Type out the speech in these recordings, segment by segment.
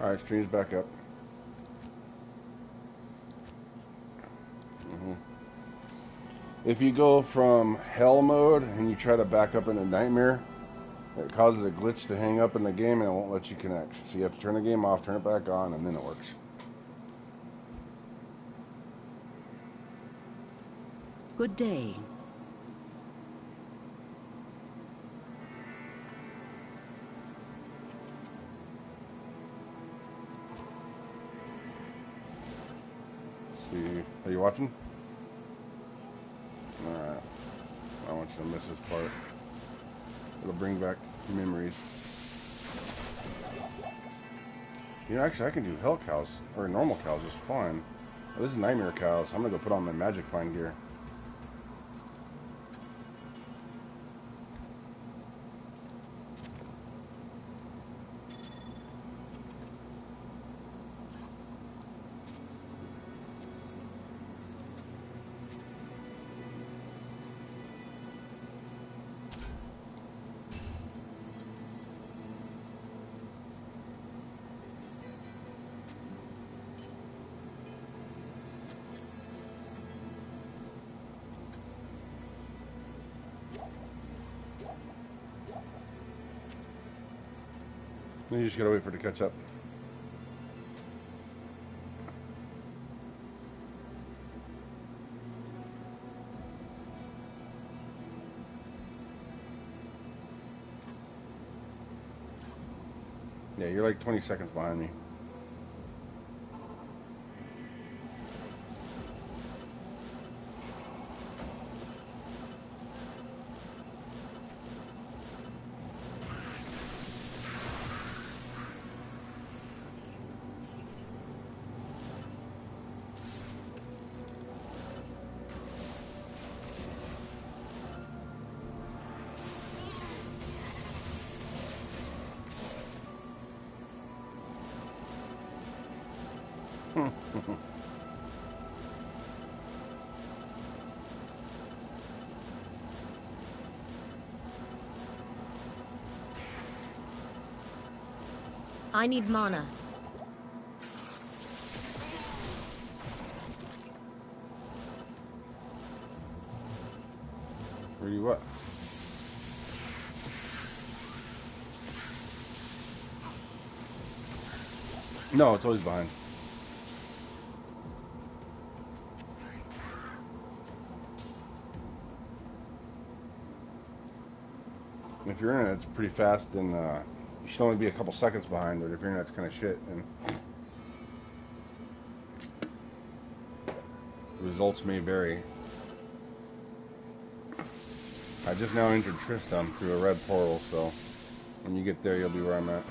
Alright, stream's back up. If you go from hell mode and you try to back up into nightmare, it causes a glitch to hang up in the game and it won't let you connect. So you have to turn the game off, turn it back on, and then it works. Good day. See, are you watching? Alright. I don't want you to miss this part. It'll bring back memories. You know, actually, I can do hell cows, or normal cows just fine. Oh, this is nightmare cows. I'm gonna go put on my magic find gear. You just gotta wait for it to catch up. Yeah, you're like 20 seconds behind me. I need mana. Where you at? No, it's always behind. If your internet's pretty fast, then you should only be a couple seconds behind, but if your internet's kind of shit, then the results may vary. I just now entered Tristam through a red portal, so when you get there, you'll be where I'm at.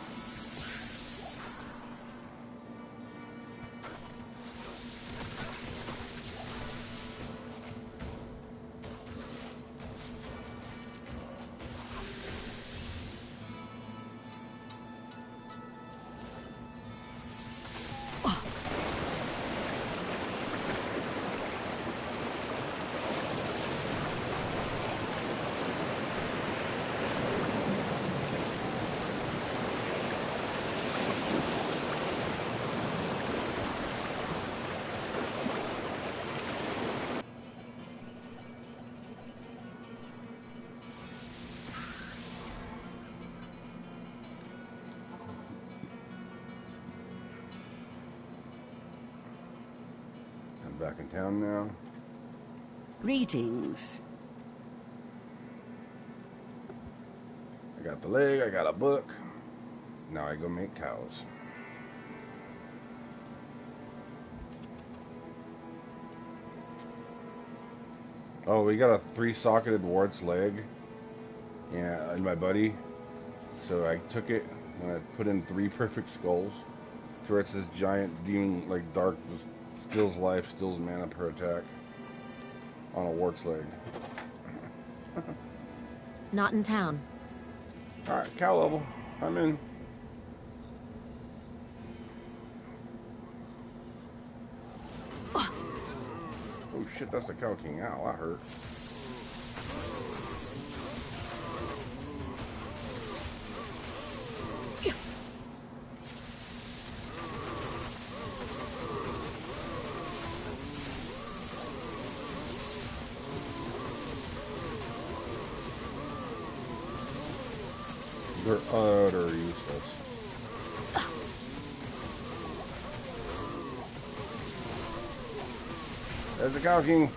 Back in town now. Greetings. I got the leg, I got a book. Now I go make cows. Oh, we got a 3-socketed wart's leg. Yeah, and my buddy. So I took it and I put in 3 perfect skulls. To where it's this giant demon, like dark, steals life, steals mana per attack on a wart's leg. Not in town. Alright, cow level. I'm in. Oh shit, that's the Cow King. Ow, that hurt. They're utter useless. There's the Cow King.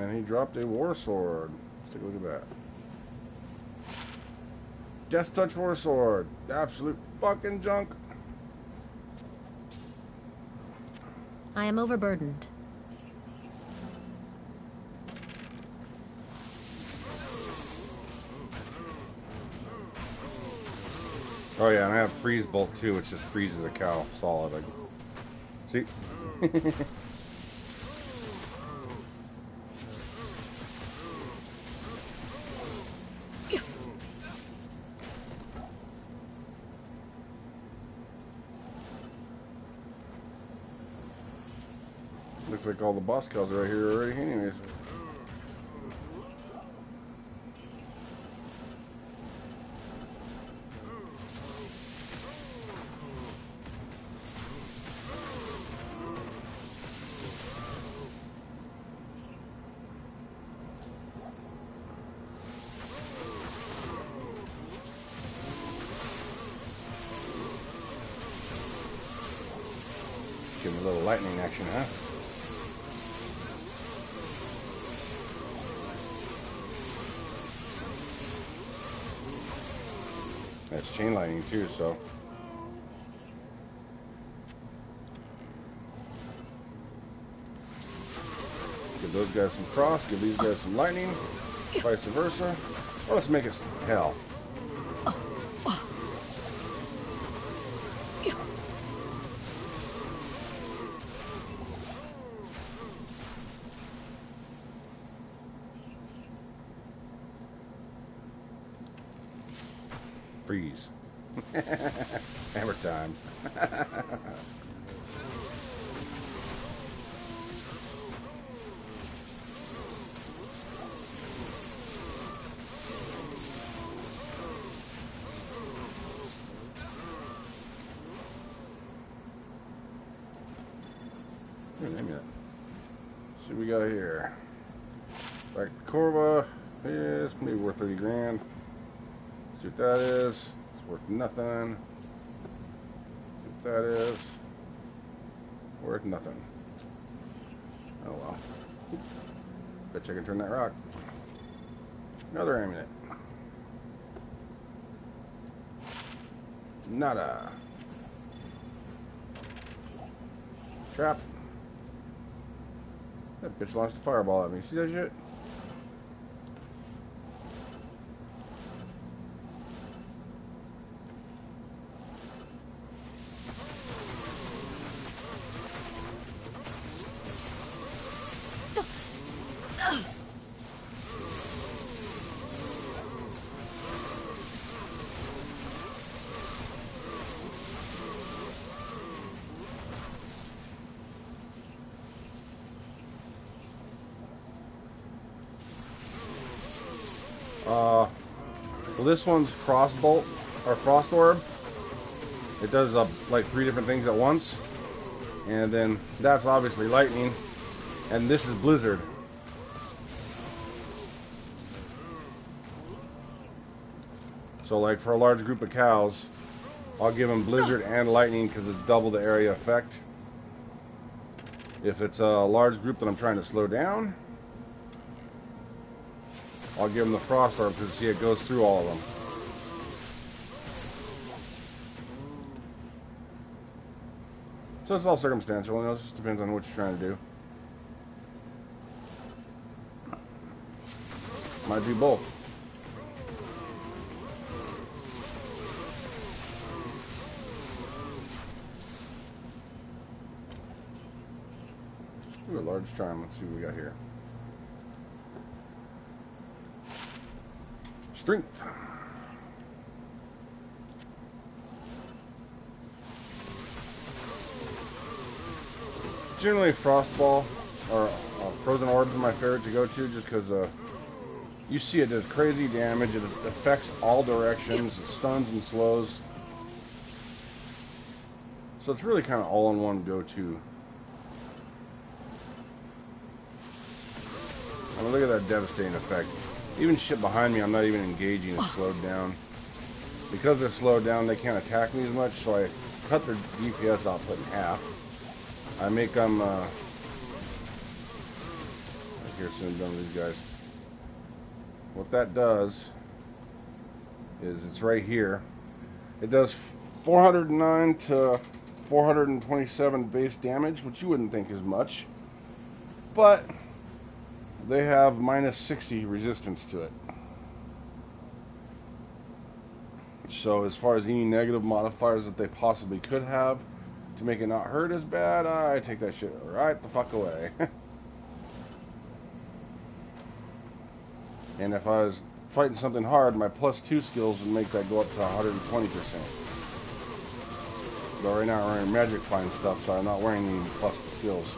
And he dropped a war sword. Let's take a look at that. Death Touch war sword. Absolute fucking junk. I am overburdened. Oh yeah, and I have Freeze Bolt too, which just freezes a cow solid. Like, see? Looks like all the boss cows are right here already anyways. Give me a little lightning action, huh? That's chain lightning too, so. Give those guys some cross, give these guys some lightning, vice versa. Or let's make it hell. Freeze. Hammer time. See what we got here. Back to Corva. Yes, maybe worth 30 grand. See what that is. It's worth nothing. See what that is. Worth nothing. Oh well. Bet you I can turn that rock. Another amulet. Nada. Trap. That bitch launched a fireball at me. See that shit? Well, this one's Frostbolt, or Frost Orb. It does like 3 different things at once. And then that's obviously lightning. And this is Blizzard. So like for a large group of cows, I'll give them Blizzard and lightning because it's double the area effect. If it's a large group that I'm trying to slow down, I'll give them the Frost Orb because see it goes through all of them. So it's all circumstantial, you know, it just depends on what you're trying to do. Might do both. Ooh, a large charm. Let's see what we got here. Strength. Generally, Frostball or Frozen Orbs are my favorite to go to, just because you see it does crazy damage. It affects all directions. It stuns and slows. So it's really kind of all-in-one go-to. mean, look at that devastating effect. Even shit behind me, I'm not even engaging, is slowed down. Because they're slowed down, they can't attack me as much, so I cut their DPS output in half. I make them, here soon done with these guys. What that does is it's right here. It does 409 to 427 base damage, which you wouldn't think is much, but they have minus 60 resistance to it. So as far as any negative modifiers that they possibly could have to make it not hurt as bad, I take that shit right the fuck away. And if I was fighting something hard, my +2 skills would make that go up to 120%. But right now I'm wearing magic find stuff, so I'm not wearing any plus the skills.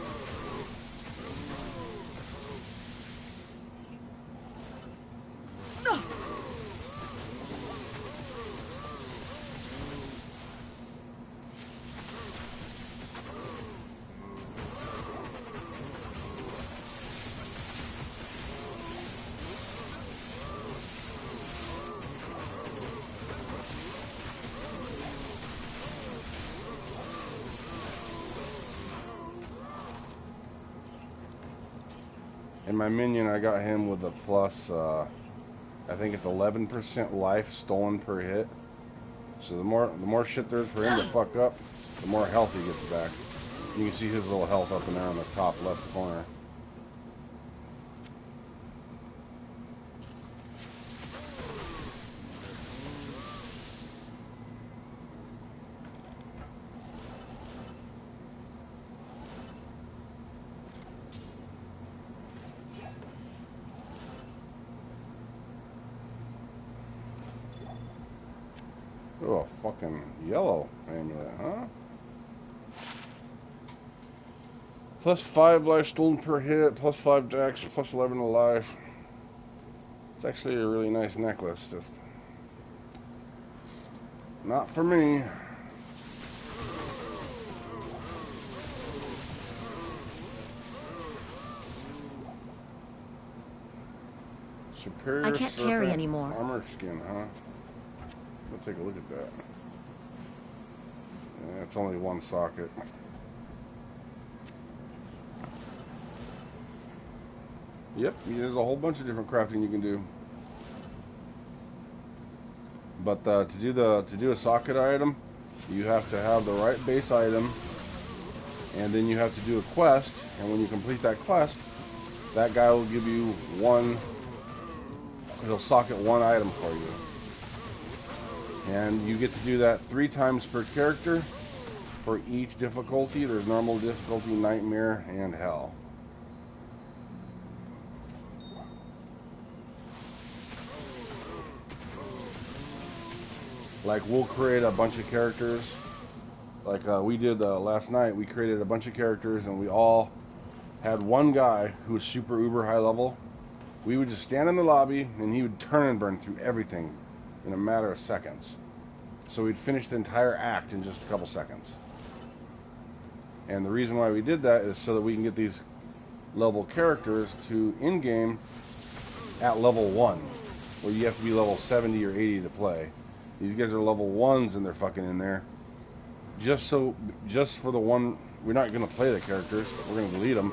And my minion, I got him with a plus, I think it's 11% life stolen per hit. So the more shit there's for him to fuck up, the more health he gets back. You can see his little health up and there on the top left corner. Oh, a fucking yellow amulet, huh? +5 life stolen per hit, +5 dex, +11 to life. It's actually a really nice necklace, just not for me. Superior I can't carry anymore. Armor skin, huh? Let's take a look at that. Yeah, it's only one socket. Yep, there's a whole bunch of different crafting you can do. But to do a socket item, you have to have the right base item, and then you have to do a quest. And when you complete that quest, that guy will give you one. He'll socket one item for you. And you get to do that 3 times per character for each difficulty. There's normal difficulty, nightmare, and hell. Like, we'll create a bunch of characters. Like we did last night. We created a bunch of characters, and we all had one guy who was super uber high level. We would just stand in the lobby, and he would turn and burn through everything in a matter of seconds. So we'd finish the entire act in just a couple seconds. And the reason why we did that is so that we can get these level characters to in-game at level 1, where you have to be level 70 or 80 to play. These guys are level 1s and they're fucking in there. Just for the one, we're not going to play the characters, we're going to delete them.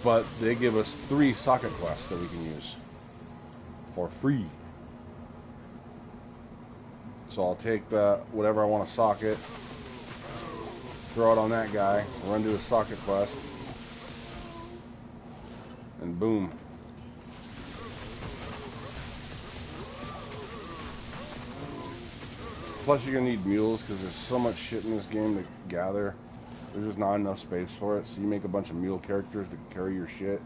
But they give us 3 socket quests that we can use for free. So I'll take whatever I want to socket, throw it on that guy, run to a socket quest, and boom. Plus you're going to need mules because there's so much shit in this game to gather. There's just not enough space for it, so you make a bunch of mule characters to carry your shit.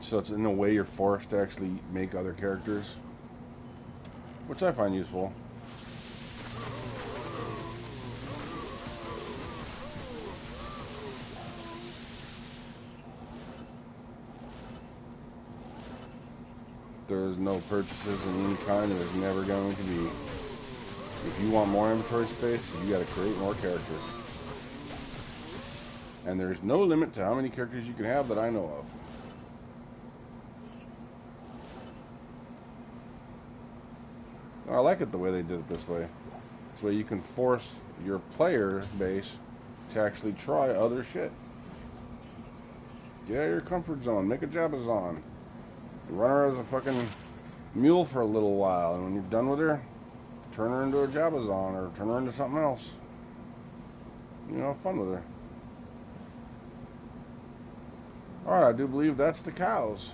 So it's in a way you're forced to actually make other characters, which I find useful. There's no purchases in any kind, and there's never going to be. If you want more inventory space, you got to create more characters. And there's no limit to how many characters you can have that I know of. I like it the way they did it this way. This way you can force your player base to actually try other shit. Get out of your comfort zone. Make a Jabazon. Run her as a fucking mule for a little while, and when you're done with her, turn her into a Jabazon or turn her into something else. You know, have fun with her. Alright, I do believe that's the cows.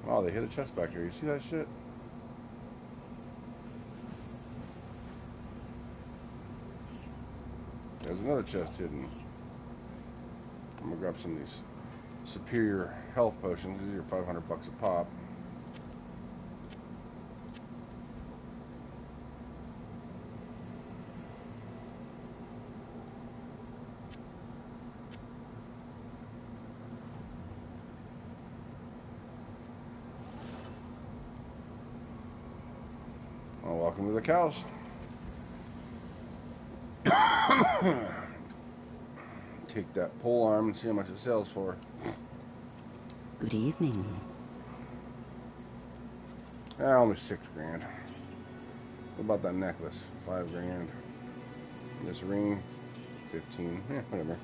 Oh, they hit a chest back here. You see that shit? There's another chest hidden. I'm gonna grab some of these superior health potions. These are $500 a pop. Well, welcome to the cows. Take that pole arm and see how much it sells for. Good evening. Only $6 grand. What about that necklace? $5 grand. This ring, 15. Whatever.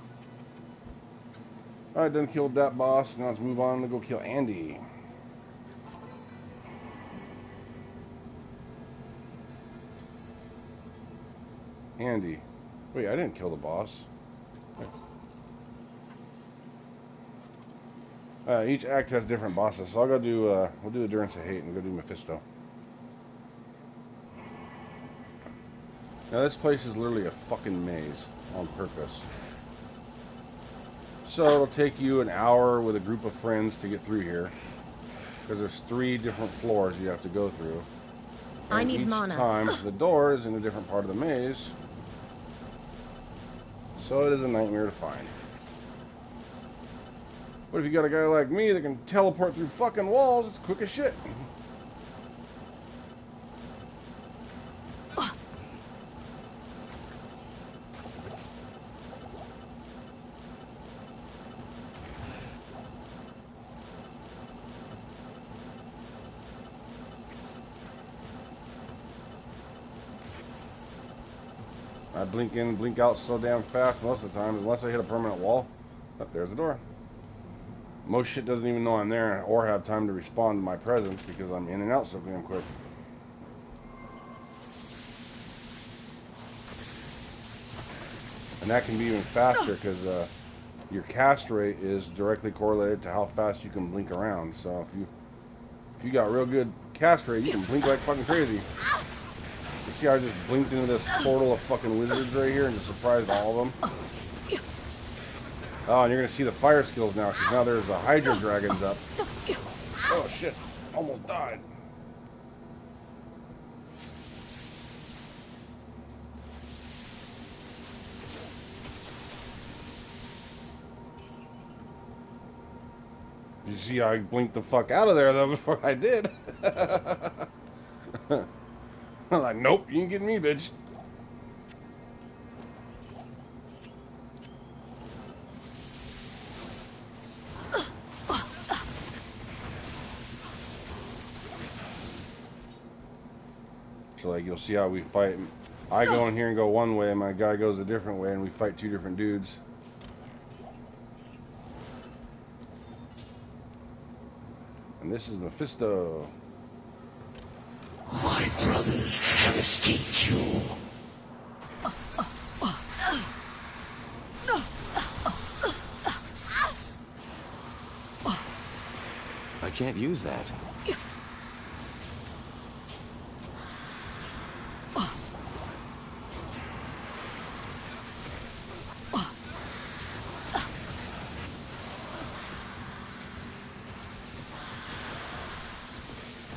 Alright, done killed that boss. Now let's move on to go kill Andy. Andy. Wait, I didn't kill the boss. Each act has different bosses, so I'll go do, we'll do Endurance of Hate and go do Mephisto. Now this place is literally a fucking maze on purpose. So it'll take you an hour with a group of friends to get through here. Because there's 3 different floors you have to go through. And I need each mana. time the door is in a different part of the maze. So it is a nightmare to find. But if you got a guy like me that can teleport through fucking walls, it's quick as shit. I blink in, blink out so damn fast most of the time, unless I hit a permanent wall. Oh, there's the door. Most shit doesn't even know I'm there or have time to respond to my presence because I'm in and out so damn quick. And that can be even faster because your cast rate is directly correlated to how fast you can blink around. So if you got real good cast rate, you can blink like fucking crazy. You see how I just blinked into this portal of fucking wizards right here and just surprised all of them? Oh, and you're going to see the fire skills now, because now there's the Hydra dragons up. Oh, shit. Almost died. You see how I blinked the fuck out of there, though, before I did? I'm like, nope, you ain't getting me, bitch. So like you'll see how we fight. I go in here and go one way, and my guy goes a different way, and we fight 2 different dudes. And this is Mephisto. My brothers have escaped you. I can't use that.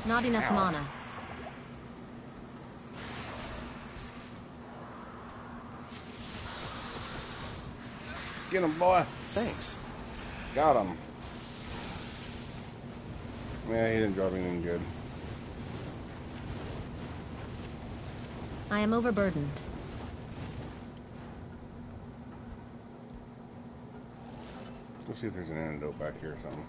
Not enough mana. Get him, boy. Thanks. Got him. Yeah, he didn't drop anything good. I am overburdened. Let's go see if there's an antidote back here or something.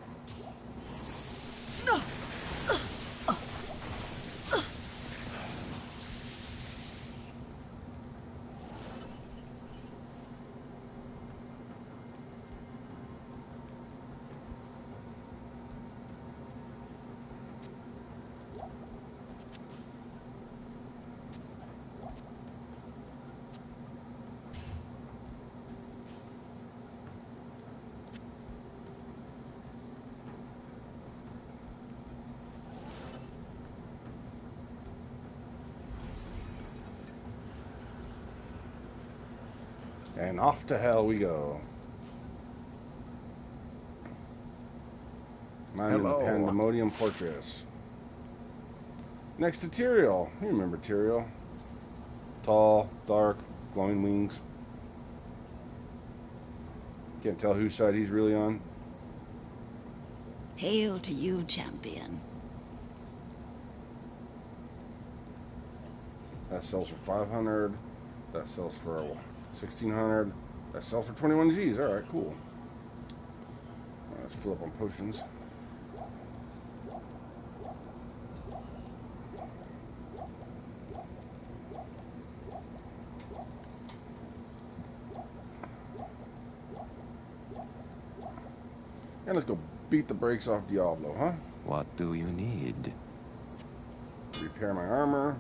And off to hell we go. I'm in the Pandemonium Fortress. Next to Tyrael. You remember Tyrael. Tall, dark, glowing wings. Can't tell whose side he's really on. Hail to you, champion. That sells for 500. That sells for 1,600. That sells for 21 G's. Alright, cool. Let's fill up on potions. And let's go beat the brakes off Diablo, huh? What do you need? Repair my armor.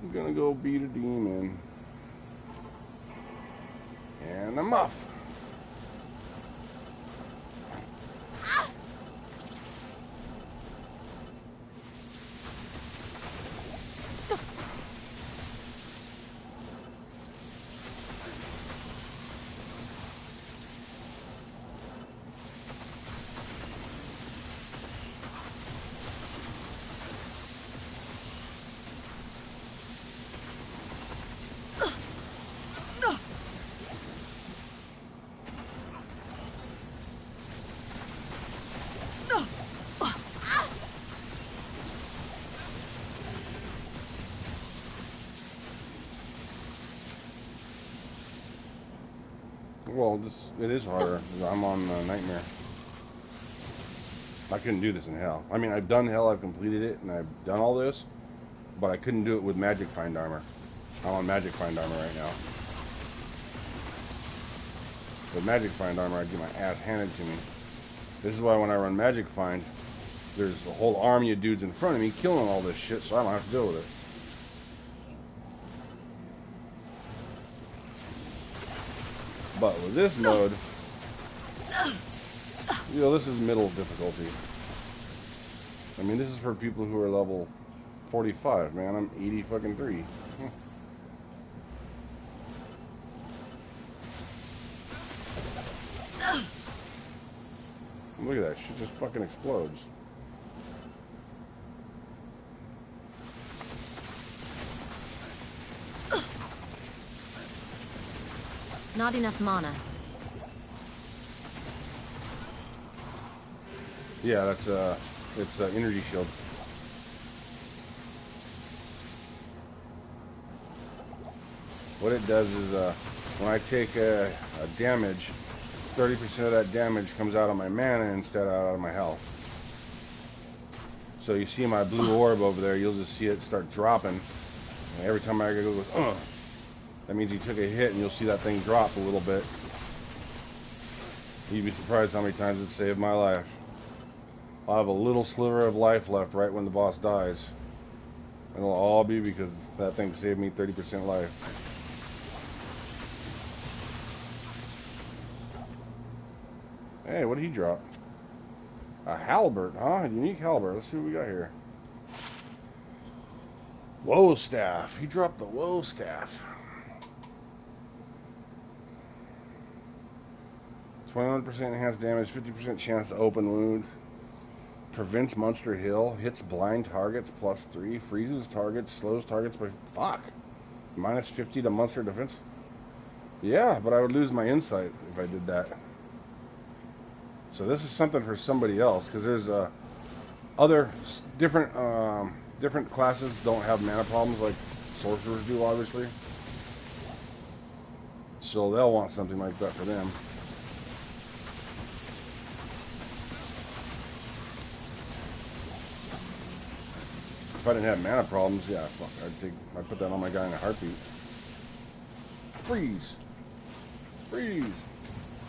I'm gonna go beat a demon. And a muff. Well, it is harder. I'm on Nightmare. I couldn't do this in Hell. I mean, I've done Hell, I've completed it, and I've done all this, but I couldn't do it with Magic Find Armor. I'm on Magic Find Armor right now. With Magic Find Armor, I'd get my ass handed to me. This is why when I run Magic Find, there's a whole army of dudes in front of me killing all this shit, so I don't have to deal with it. But with this mode, you know, this is middle difficulty. I mean, this is for people who are level 45, man. I'm 80 fucking 3. Look at that, shit just fucking explodes. Not enough mana. Yeah, that's it's an energy shield. What it does is when I take a damage, 30% of that damage comes out of my mana instead of out of my health. So you see my blue orb over there, you'll just see it start dropping. And every time I go, that means he took a hit, and you'll see that thing drop a little bit. You'd be surprised how many times it saved my life. I'll have a little sliver of life left right when the boss dies. And it'll all be because that thing saved me 30% life. Hey, what did he drop? A halberd, huh? A unique halberd. Let's see what we got here. Woe staff. He dropped the woe staff. 21% enhanced damage, 50% chance to open wounds. Prevents monster heal, hits blind targets +3, freezes targets, slows targets by fuck. -50 to monster defense. Yeah, but I would lose my insight if I did that. So this is something for somebody else, because there's other different classes don't have mana problems like sorcerers do, obviously. So they'll want something like that for them. If I didn't have mana problems, yeah, fuck, I'd put that on my guy in a heartbeat. Freeze! Freeze!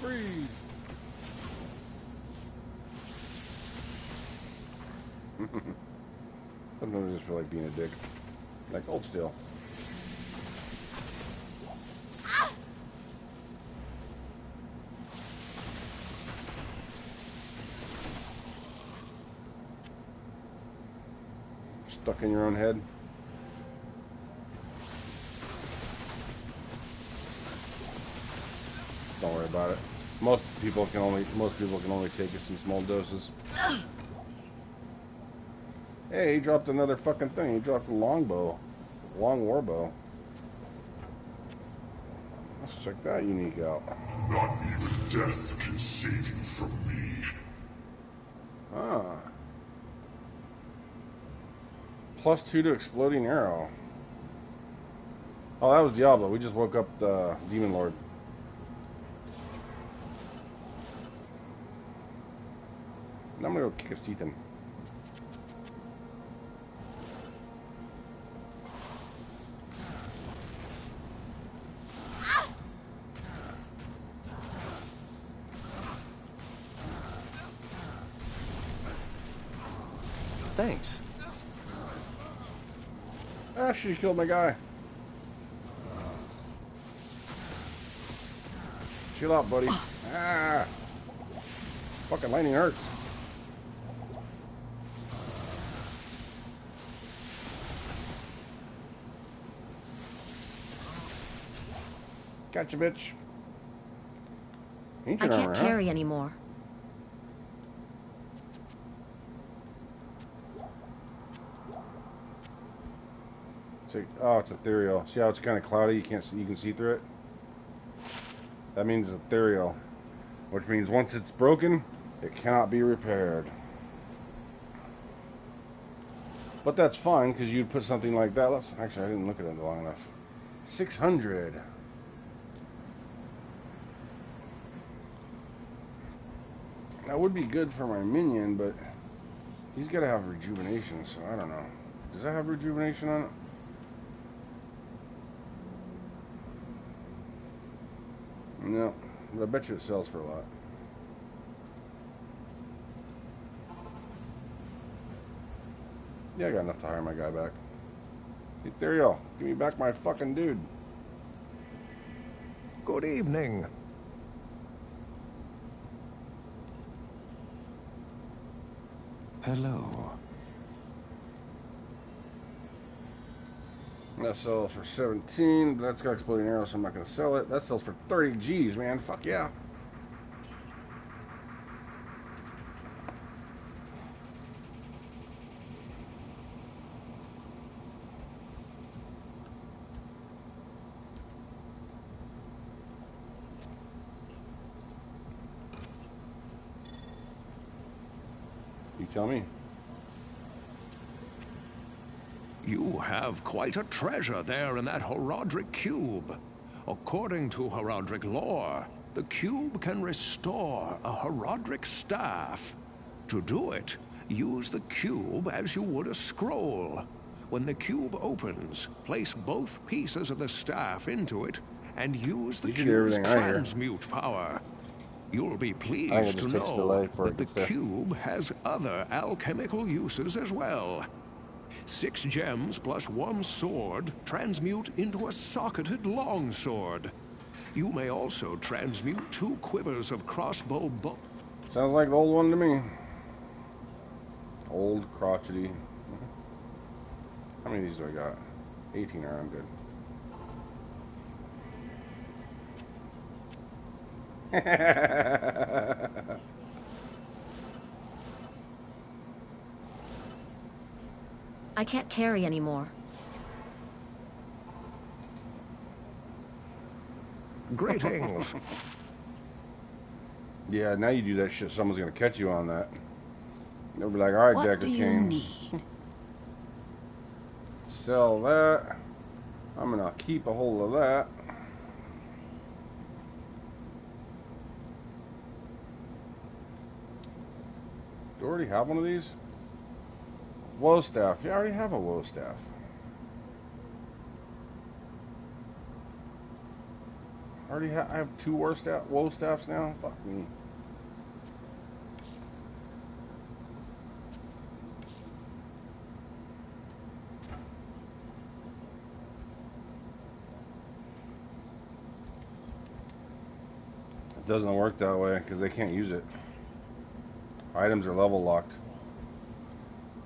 Freeze! Sometimes I just feel like being a dick. Like, hold still. Stuck in your own head. Don't worry about it. Most people can only take it in small doses. Hey, he dropped another fucking thing. He dropped a longbow. Long war bow. Let's check that unique out. Not even death can save you from me. Ah. +2 to exploding arrow. Oh, that was Diablo. We just woke up the Demon Lord. And I'm gonna go kick his teeth in. Thanks. Ah, she killed my guy. Chill out, buddy. Ah. Fucking lightning hurts. Gotcha, bitch. I can't carry anymore. Oh, it's ethereal. See how it's kind of cloudy? You can't see, you can see through it. That means it's ethereal, which means once it's broken, it cannot be repaired. But that's fine because you'd put something like that. Actually, I didn't look at it long enough. 600. That would be good for my minion, but he's got to have rejuvenation, so I don't know. Does that have rejuvenation on it? No, but I bet you it sells for a lot. Yeah, I got enough to hire my guy back. Ethereal, give me back my fucking dude. Good evening. Hello. That sells for 17, but that's got exploding arrows, so I'm not going to sell it. That sells for 30 G's, man. Fuck yeah. You tell me. You have quite a treasure there in that Horadric Cube. According to Horadric lore, the cube can restore a Horadric staff. To do it, use the cube as you would a scroll. When the cube opens, place both pieces of the staff into it and use the cube's transmute power. You'll be pleased to know that the cube has other alchemical uses as well. 6 gems plus 1 sword transmute into a socketed longsword. You may also transmute 2 quivers of crossbow bow. Sounds like the old one to me. Old crotchety. How many of these do I got? 18 are, I'm good. I can't carry anymore. Greetings. Yeah, now you do that shit, someone's gonna catch you on that. They'll be like, alright, Decker What do you King. need? Sell that. I'm gonna keep a hold of that. Do I already have one of these? Woe staff. Yeah, I already have a woe staff. I have two woe staffs now? Fuck me. It doesn't work that way because they can't use it. Items are level locked.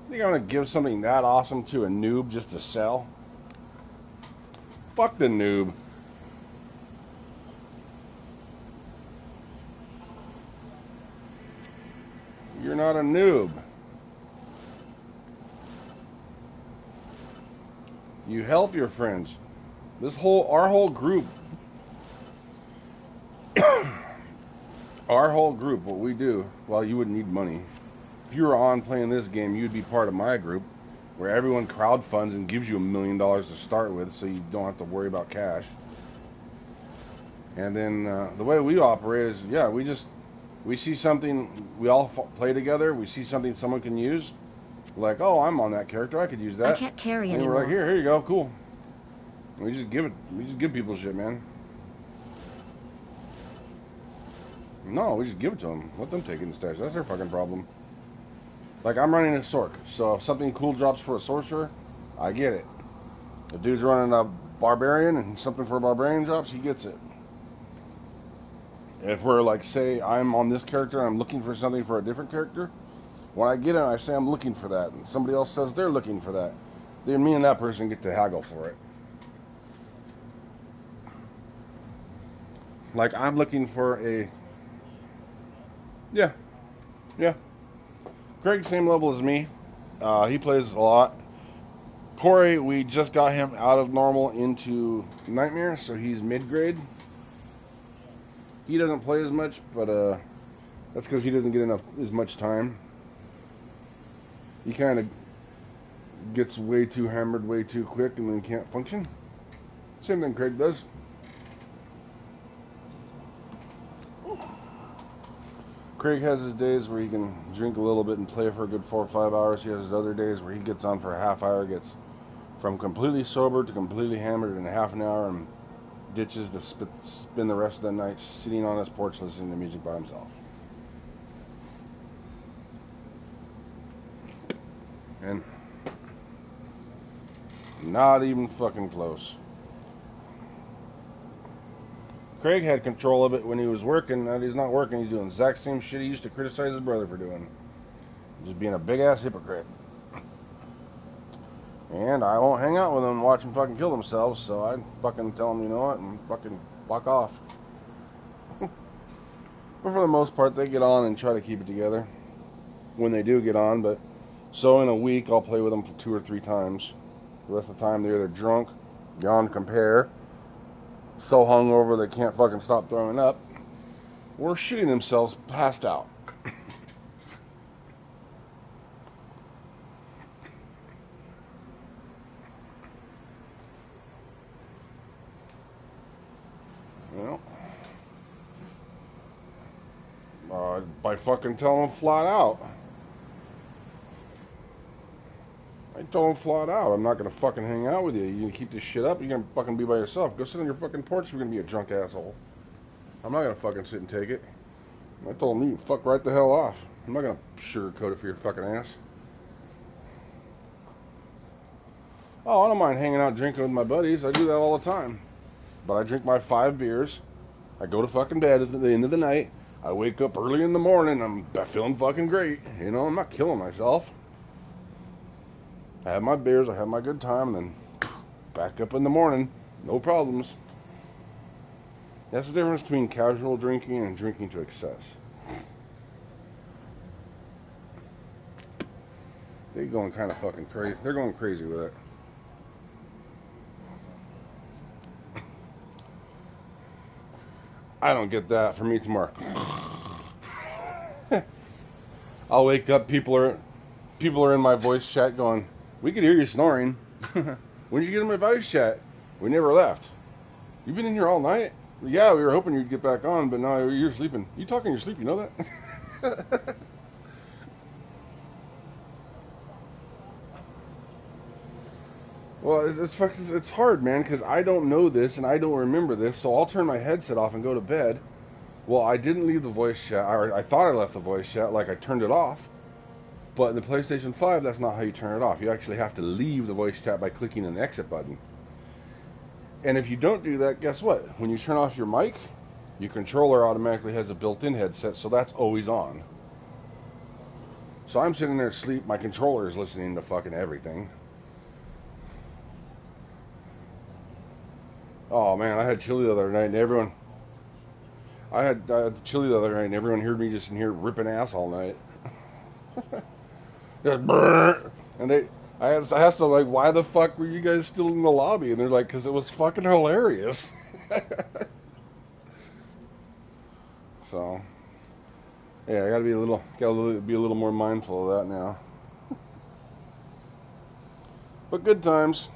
Think I'm gonna give something that awesome to a noob just to sell? Fuck the noob. You're not a noob. You help your friends. Our whole group, what we do, well, you wouldn't need money. If you were on playing this game, you'd be part of my group, where everyone crowdfunds and gives you $1 million to start with, so you don't have to worry about cash. And then the way we operate is, yeah, we see something, we all play together, we see something someone can use, we're like, oh, I'm on that character, I could use that. I can't carry and anymore. We're like, here you go, cool. And we just give people shit, man. No, we just give it to them. Let them take it instead. That's their fucking problem. Like, I'm running a Sorc, so if something cool drops for a sorcerer, I get it. If dude's running a barbarian and something for a barbarian drops, he gets it. If we're like, say, I'm on this character and I'm looking for something for a different character, when I get it, I say I'm looking for that, and somebody else says they're looking for that, then me and that person get to haggle for it. Like, I'm looking for a... Yeah. Craig's same level as me. He plays a lot. Corey, we just got him out of normal into nightmare, so he's mid-grade. He doesn't play as much, but that's because he doesn't get as much time. He kind of gets way too hammered way too quick and then can't function. Same thing Craig does. Craig has his days where he can drink a little bit and play for a good 4 or 5 hours. He has his other days where he gets on for a half hour, gets from completely sober to completely hammered in a half an hour, and ditches to spend the rest of the night sitting on his porch listening to music by himself. And not even fucking close. Craig had control of it when he was working. Now he's not working. He's doing the exact same shit he used to criticize his brother for doing. Just being a big-ass hypocrite. And I won't hang out with them and watch them fucking kill themselves, so I fucking tell them, you know what, and fucking fuck off. But for the most part, they get on and try to keep it together. When they do get on, but... So in a week, I'll play with them for 2 or 3 times. The rest of the time, they're either drunk, beyond compare, so hungover they can't fucking stop throwing up, or shitting themselves passed out. Well, by fucking telling them flat out. I told him flat out, I'm not gonna fucking hang out with you. You can keep this shit up, you're gonna fucking be by yourself. Go sit on your fucking porch if you're gonna be a drunk asshole. I'm not gonna fucking sit and take it. I told him, you can fuck right the hell off. I'm not gonna sugarcoat it for your fucking ass. Oh, I don't mind hanging out drinking with my buddies. I do that all the time. But I drink my 5 beers. I go to fucking bed at the end of the night. I wake up early in the morning. I'm feeling fucking great. You know, I'm not killing myself. I have my beers, I have my good time, and then back up in the morning. No problems. That's the difference between casual drinking and drinking to excess. They're going kind of fucking crazy. They're going crazy with it. I don't get that. For me, tomorrow. I'll wake up. People are in my voice chat going, "We could hear you snoring." When did you get in my voice chat? We never left. You've been in here all night? Yeah, we were hoping you'd get back on, but now you're sleeping. You talk in your sleep, you know that? Well, it's hard, man, because I don't know this and I don't remember this, so I'll turn my headset off and go to bed. Well, I didn't leave the voice chat, or I thought I left the voice chat, like I turned it off. But in the PlayStation 5, that's not how you turn it off. You actually have to leave the voice chat by clicking an exit button. And if you don't do that, guess what? When you turn off your mic, your controller automatically has a built-in headset, so that's always on. So I'm sitting there asleep, my controller is listening to fucking everything. Oh man, I had chili the other night and everyone... I had chili the other night and everyone heard me just in here ripping ass all night. Just brrr. And I asked them, like, why the fuck were you guys still in the lobby? And they're like, because it was fucking hilarious. So, yeah, I gotta be a little more mindful of that now. But good times.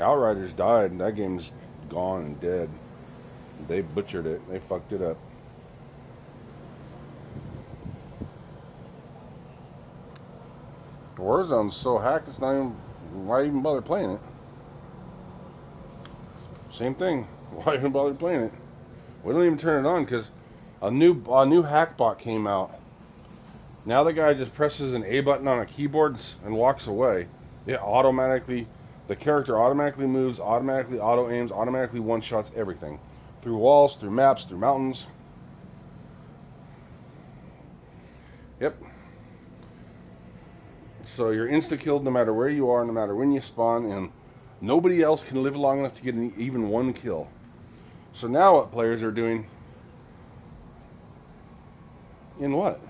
Outriders died, and that game's gone and dead. They butchered it. They fucked it up. Warzone's so hacked, it's not even... Why even bother playing it? Same thing. Why even bother playing it? We don't even turn it on, because a new hack bot came out. Now the guy just presses an A button on a keyboard and walks away. It automatically... The character automatically moves, automatically auto-aims, automatically one-shots everything. Through walls, through maps, through mountains. Yep. So you're insta-killed no matter where you are, no matter when you spawn, and nobody else can live long enough to get even one kill. So now what players are doing... In what?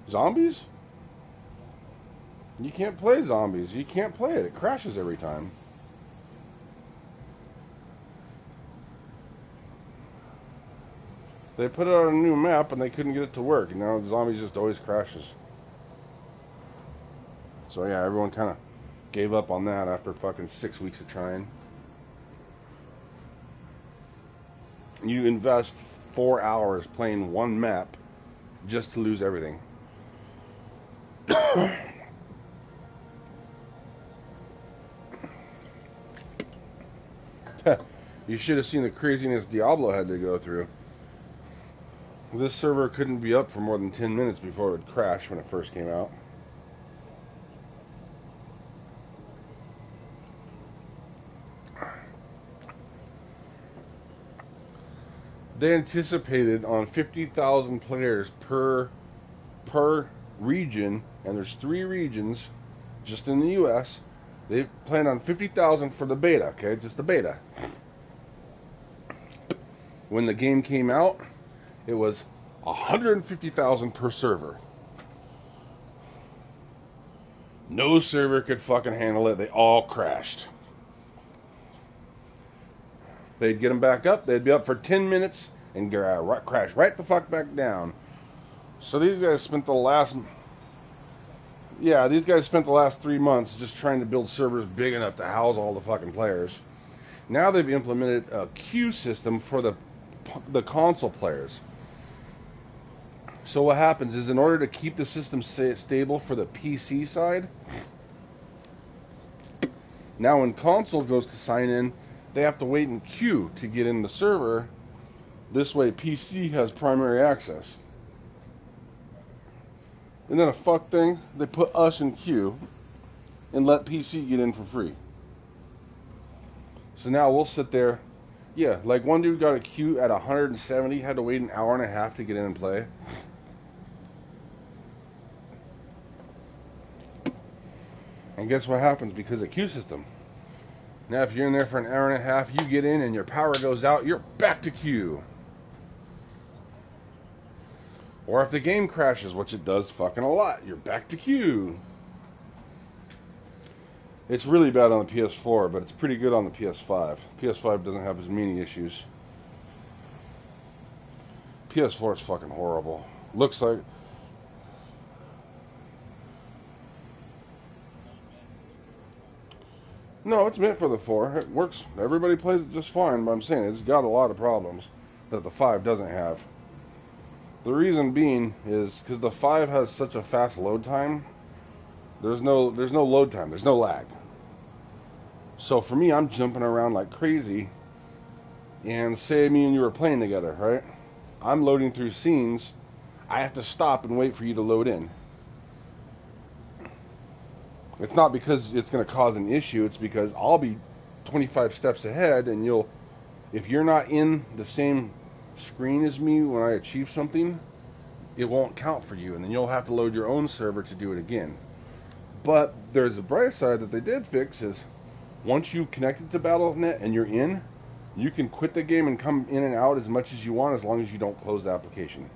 Zombies? You can't play zombies. You can't play it. It crashes every time. They put it on a new map and they couldn't get it to work. And now zombies just always crashes. So yeah, everyone kind of gave up on that after fucking 6 weeks of trying. You invest 4 hours playing one map just to lose everything. You should have seen the craziness Diablo had to go through. This server couldn't be up for more than 10 minutes before it would crash when it first came out. They anticipated on 50,000 players per region, and there's 3 regions just in the US. They planned on 50,000 for the beta, okay? Just the beta. When the game came out, it was 150,000 per server. No server could fucking handle it. They all crashed. They'd get them back up. They'd be up for 10 minutes and crash right the fuck back down. So these guys spent the last... Yeah, these guys spent the last 3 months just trying to build servers big enough to house all the fucking players. Now they've implemented a queue system for the console players. So what happens is, in order to keep the system stable for the PC side, now when console goes to sign in, they have to wait in queue to get in the server. This way PC has primary access. And then a fuck thing, they put us in queue and let PC get in for free. So now we'll sit there. Yeah, like one dude got a queue at 170, had to wait an hour and a half to get in and play. And guess what happens because of queue system? Now if you're in there for an hour and a half, you get in and your power goes out, you're back to queue. Or if the game crashes, which it does fucking a lot, you're back to queue. It's really bad on the PS4, but it's pretty good on the PS5. PS5 doesn't have as many issues. PS4 is fucking horrible. Looks like... No, it's meant for the 4. It works. Everybody plays it just fine, but I'm saying it's got a lot of problems that the 5 doesn't have. The reason being is because the 5 has such a fast load time. There's no load time. There's no lag. So for me, I'm jumping around like crazy. And say me and you were playing together, right? I'm loading through scenes. I have to stop and wait for you to load in. It's not because it's going to cause an issue. It's because I'll be 25 steps ahead, and if you're not in the same screen as me when I achieve something, it won't count for you, and then you'll have to load your own server to do it again. But there's a bright side that they did fix is once you've connected to Battle.net and you're in, you can quit the game and come in and out as much as you want as long as you don't close the application.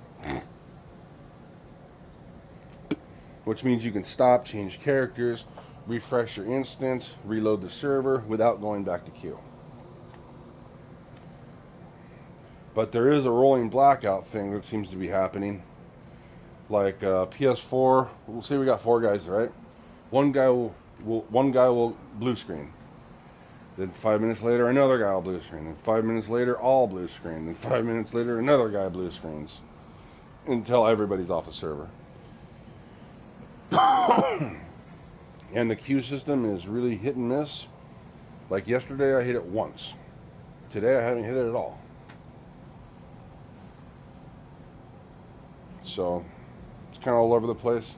Which means you can stop, change characters, refresh your instance, reload the server without going back to queue. But there is a rolling blackout thing that seems to be happening. Like PS4, we'll say we got 4 guys, right? One guy will blue screen. Then 5 minutes later, another guy will blue screen. Then 5 minutes later, all blue screen. Then 5 minutes later, another guy blue screens. Until everybody's off the server. And the queue system is really hit and miss. Like yesterday, I hit it once. Today, I haven't hit it at all. So, it's kind of all over the place.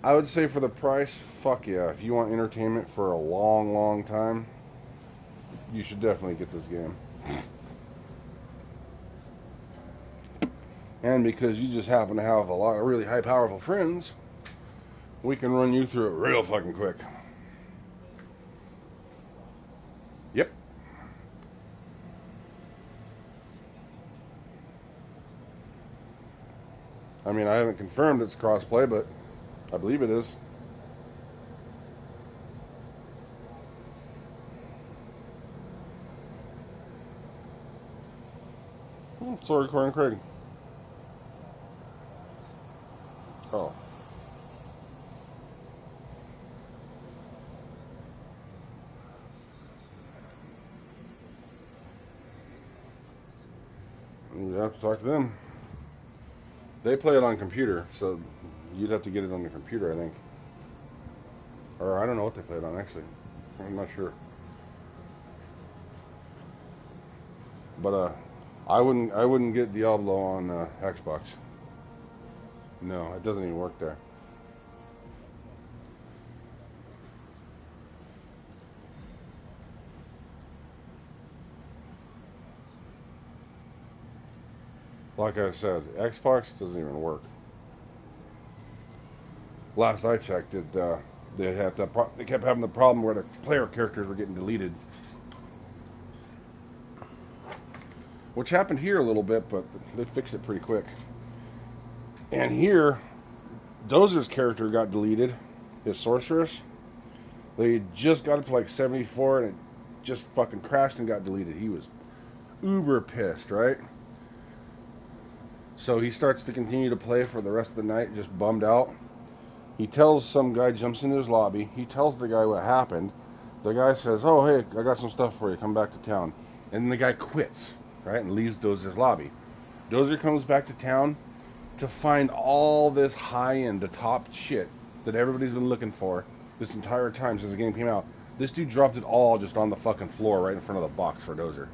I would say for the price, fuck yeah. If you want entertainment for a long, long time, you should definitely get this game. And because you just happen to have a lot of really high, powerful friends, we can run you through it real fucking quick. Yep. I mean, I haven't confirmed it's crossplay, but I believe it is. Still recording, Craig. Oh. You have to talk to them. They play it on computer, so you'd have to get it on the computer, I think. Or I don't know what they play it on, actually. I'm not sure. But I wouldn't get Diablo on Xbox. No, it doesn't even work there. Like I said, Xbox doesn't even work. Last I checked, they kept having the problem where the player characters were getting deleted, which happened here a little bit, but they fixed it pretty quick. And here, Dozer's character got deleted, his sorceress. They just got it to like 74, and it just fucking crashed and got deleted. He was uber pissed, right? So he starts to continue to play for the rest of the night, just bummed out. He tells some guy, jumps into his lobby. He tells the guy what happened. The guy says, oh, hey, I got some stuff for you. Come back to town. And then the guy quits, right, and leaves Dozer's lobby. Dozer comes back to town to find all this high-end, the top shit that everybody's been looking for this entire time since the game came out. This dude dropped it all just on the fucking floor right in front of the box for Dozer.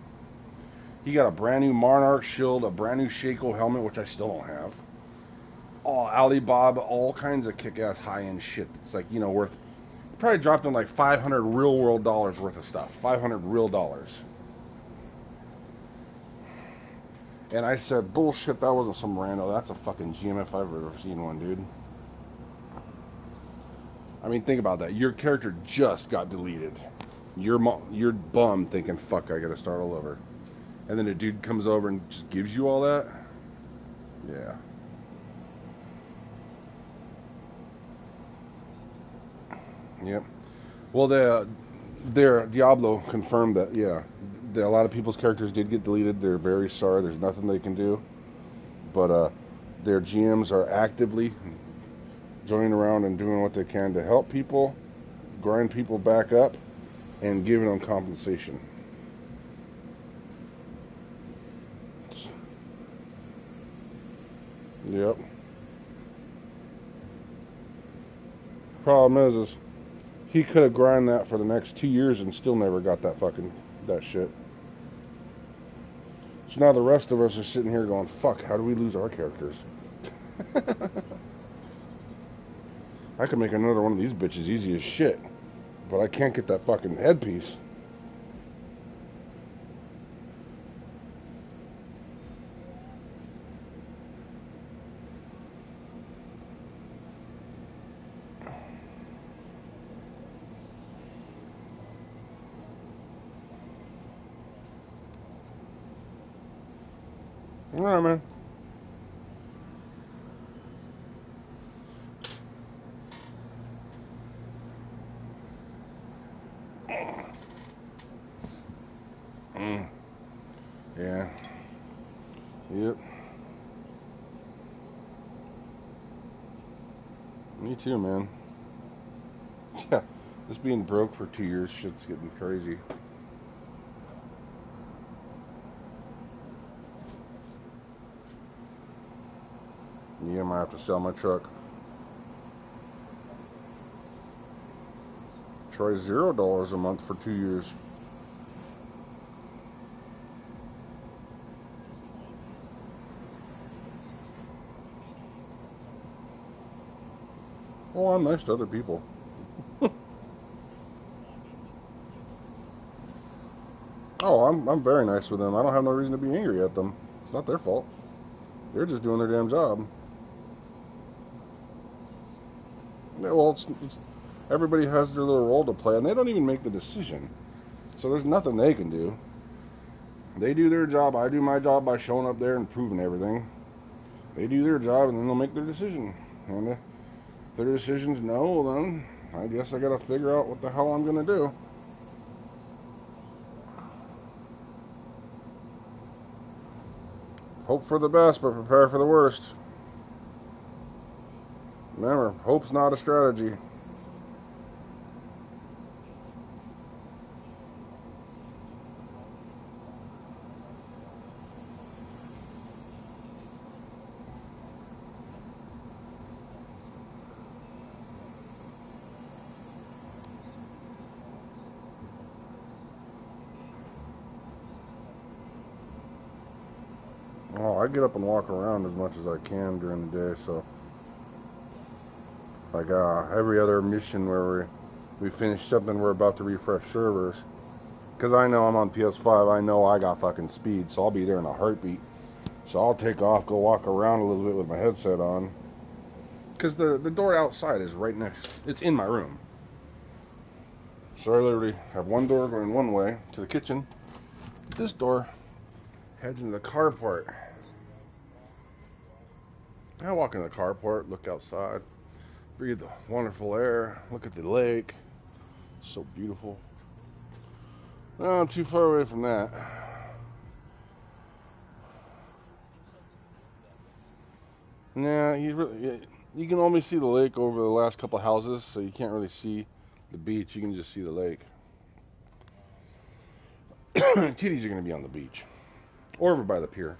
He got a brand new Monarch shield, a brand new Shaco helmet, which I still don't have. All Alibaba, all kinds of kick-ass high-end shit that's like, you know, worth... Probably dropped in like $500 real-world dollars worth of stuff. $500 real dollars. And I said, bullshit, that wasn't some rando. That's a fucking GM if I've ever seen one, dude. I mean, think about that. Your character just got deleted. You're bummed thinking, fuck, I gotta start all over. And then a dude comes over and just gives you all that? Yeah. Yep. Well, their Diablo confirmed that, yeah, a lot of people's characters did get deleted. They're very sorry. There's nothing they can do. But their GMs are actively joining around and doing what they can to help people, grind people back up, and giving them compensation. Yep. Problem is he could have grinded that for the next 2 years and still never got that shit. So now the rest of us are sitting here going, fuck, how do we lose our characters? I could make another one of these bitches easy as shit, but I can't get that fucking headpiece. Alright, man. Yeah. Yep. Me too, man. Yeah. Just being broke for 2 years, shit's getting crazy. Yeah, I might have to sell my truck. Try $0 a month for 2 years. Oh, I'm nice to other people. Oh, I'm very nice with them. I don't have no reason to be angry at them. It's not their fault. They're just doing their damn job. Yeah, well, it's everybody has their little role to play, and they don't even make the decision. So there's nothing they can do. They do their job. I do my job by showing up there and proving everything. They do their job, and then they'll make their decision. And if their decision's no, then I guess I gotta figure out what the hell I'm gonna do. Hope for the best, but prepare for the worst. Remember, hope's not a strategy. Oh, I get up and walk around as much as I can during the day, so like every other mission where we finish something, we're about to refresh servers. Because I know I'm on PS5, I know I got fucking speed, so I'll be there in a heartbeat. So I'll take off, go walk around a little bit with my headset on. Because the door outside is right next, it's in my room. So I literally have one door going one way to the kitchen. This door heads into the carport. I walk in the carport, look outside, breathe the wonderful air, look at the lake. So beautiful. No, I'm too far away from that. Nah, you can only see the lake over the last couple houses, so you can't really see the beach. You can just see the lake. Titties are going to be on the beach. Or over by the pier.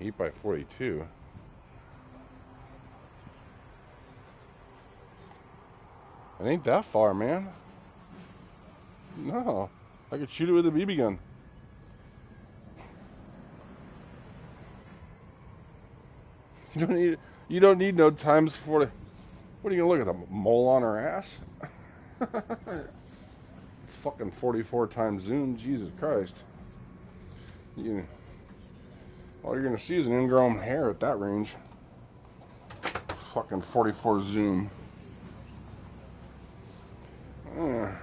Eight by 42. It ain't that far, man. No. I could shoot it with a BB gun. You don't need no times 40. What are you gonna look at, the mole on her ass? Fucking 44 times zoom, Jesus Christ. All you're gonna see is an ingrown hair at that range. Fucking 44 zoom. I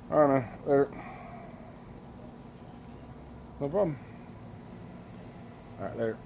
don't know. There. No problem. Alright, later.